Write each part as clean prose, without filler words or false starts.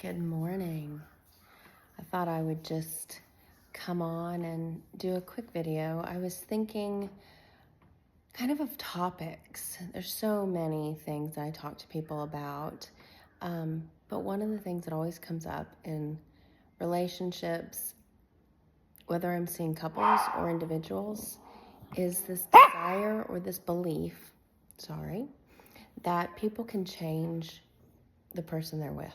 Good morning. I thought I would just come on and do a quick video. I was thinking kind of topics. There's so many things that I talk to people about, but one of the things that always comes up in relationships, whether I'm seeing couples or individuals, is this desire or this belief, that people can change the person they're with.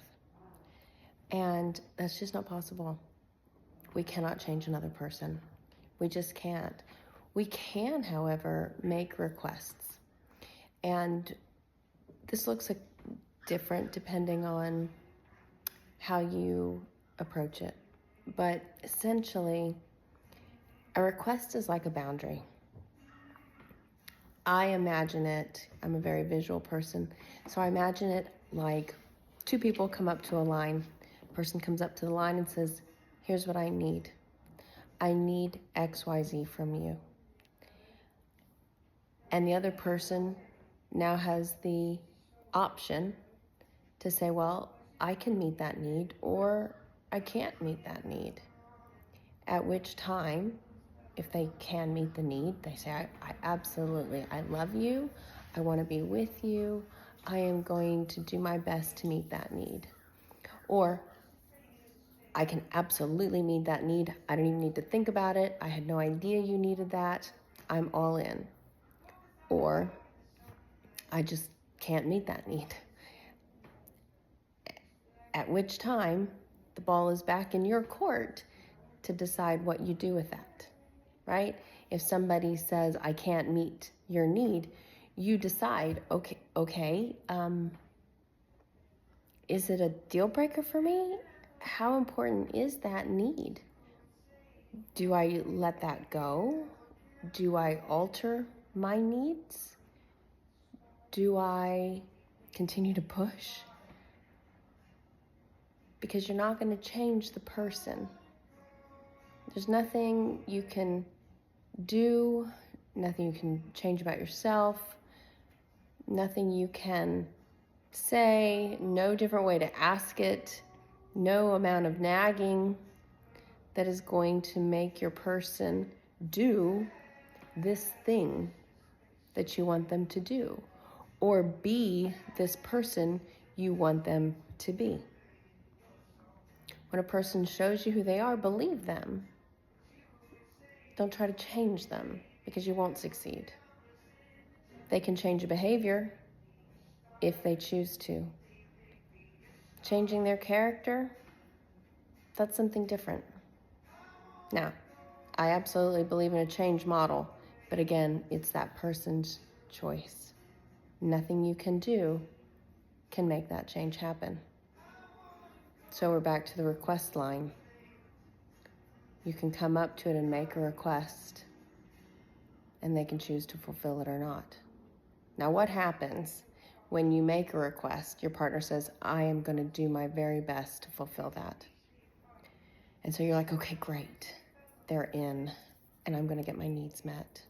And that's just not possible. We cannot change another person. We just can't. We can, however, make requests. And this looks different depending on how you approach it. But essentially, a request is like a boundary. I imagine it, I'm a very visual person, so I imagine it like two people come up to a line. A person comes up to the line and says, here's what I need. I need XYZ from you. And the other person now has the option to say, well, I can meet that need or I can't meet that need. At which time, if they can meet the need, they say, I absolutely, I love you. I want to be with you. I am going to do my best to meet that need. Or I can absolutely meet that need. I don't even need to think about it. I had no idea you needed that. I'm all in. Or I just can't meet that need. At which time, the ball is back in your court to decide what you do with that, right? If somebody says, I can't meet your need, you decide, okay, is it a deal breaker for me? How important is that need? Do I let that go? Do I alter my needs? Do I continue to push? Because you're not going to change the person. There's nothing you can do, nothing you can change about yourself, nothing you can say, no different way to ask it, no amount of nagging that is going to make your person do this thing that you want them to do, or be this person you want them to be. When a person shows you who they are, believe them. Don't try to change them because you won't succeed. They can change a behavior if they choose to. Changing their character, that's something different. Now, I absolutely believe in a change model, but again, it's that person's choice. Nothing you can do can make that change happen. So we're back to the request line. You can come up to it and make a request, and they can choose to fulfill it or not. Now, what happens when you make a request? Your partner says, I am going to do my very best to fulfill that. And so you're like, okay, great. They're in, and I'm going to get my needs met.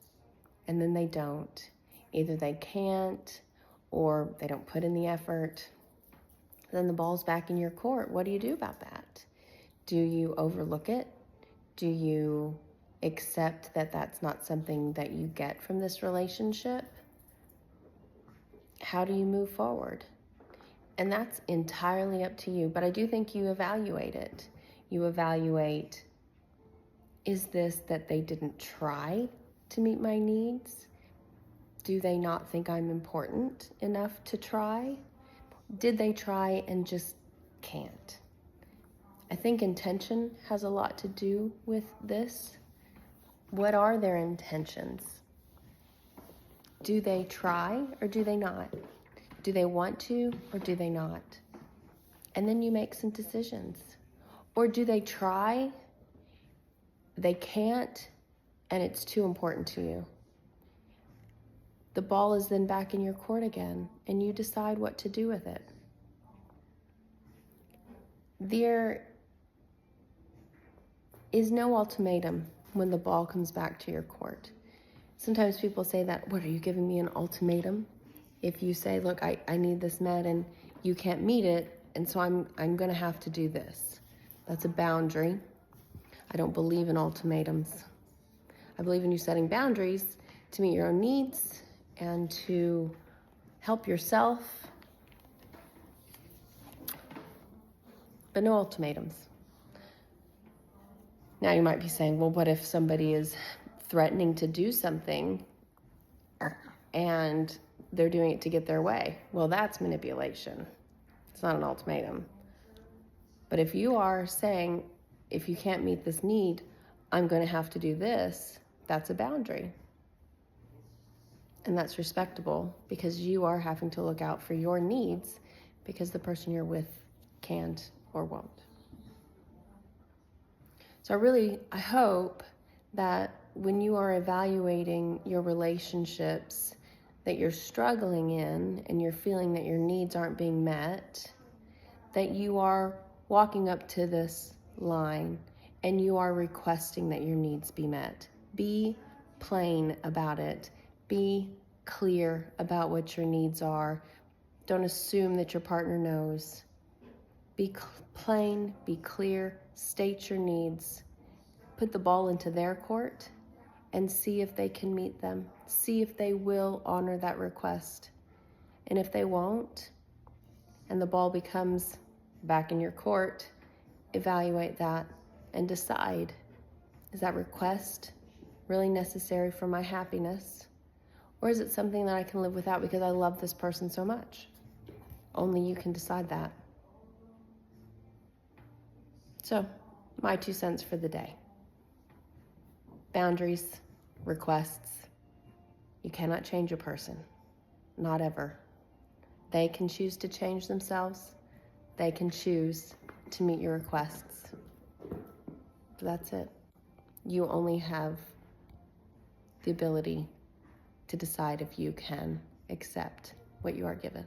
And then they don't. Either they can't, or they don't put in the effort. Then the ball's back in your court. What do you do about that? Do you overlook it? Do you accept that that's not something that you get from this relationship? How do you move forward? And that's entirely up to you, but I do think you evaluate it. You evaluate, is this that they didn't try to meet my needs? Do they not think I'm important enough to try? Did they try and just can't? I think intention has a lot to do with this. What are their intentions? Do they try or do they not? Do they want to or do they not? And then you make some decisions. Or do they try, they can't, and it's too important to you? The ball is then back in your court again, and you decide what to do with it. There is no ultimatum when the ball comes back to your court. Sometimes people say that, what, are you giving me an ultimatum? If you say, look, I need this met and you can't meet it, and so I'm going to have to do this. That's a boundary. I don't believe in ultimatums. I believe in you setting boundaries to meet your own needs and to help yourself, but no ultimatums. Now you might be saying, well, what if somebody is threatening to do something and they're doing it to get their way? Well, that's manipulation. It's not an ultimatum. But if you are saying, if you can't meet this need, I'm going to have to do this, that's a boundary. And that's respectable because you are having to look out for your needs because the person you're with can't or won't. So I hope that when you are evaluating your relationships that you're struggling in and you're feeling that your needs aren't being met, that you are walking up to this line and you are requesting that your needs be met. Be plain about it. Be clear about what your needs are. Don't assume that your partner knows. Be plain, be clear, state your needs. Put the ball into their court and see if they can meet them. See if they will honor that request. And if they won't, and the ball becomes back in your court, evaluate that and decide, is that request really necessary for my happiness? Or is it something that I can live without because I love this person so much? Only you can decide that. So, my 2 cents for the day. Boundaries, requests. You cannot change a person. Not ever. They can choose to change themselves. They can choose to meet your requests. But that's it. You only have the ability to decide if you can accept what you are given.